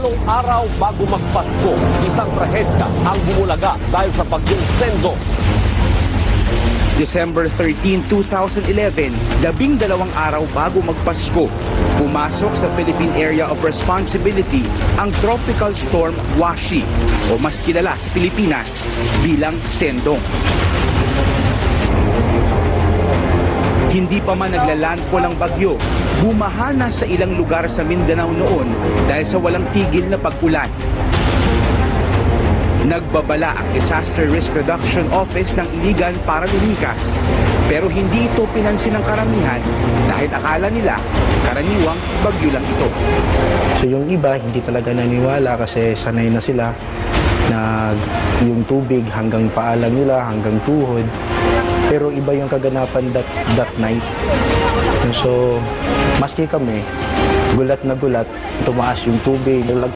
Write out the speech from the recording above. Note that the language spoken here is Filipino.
Araw bago magpasko, isang trahedya ang bumulaga dahil sa bagyong Sendo. December 13, 2011, 12 araw bago magpasko, pumasok sa Philippine Area of Responsibility ang Tropical Storm Washi o mas kilala sa Pilipinas bilang Sendong. Hindi pa man nagla-landfall ang bagyo, bumaha na sa ilang lugar sa Mindanao noon dahil sa walang tigil na pag-ulan. Nagbabala ang Disaster Risk Reduction Office ng Iligan para lumikas, pero hindi ito pinansin ng karamihan dahil akala nila karaniwang bagyo lang ito. So yung iba hindi talaga naniwala kasi sanay na sila na yung tubig hanggang paa lang nila, hanggang tuhod. Pero iba yung kaganapan that night. So maski kami, gulat na gulat, tumaas yung tubig.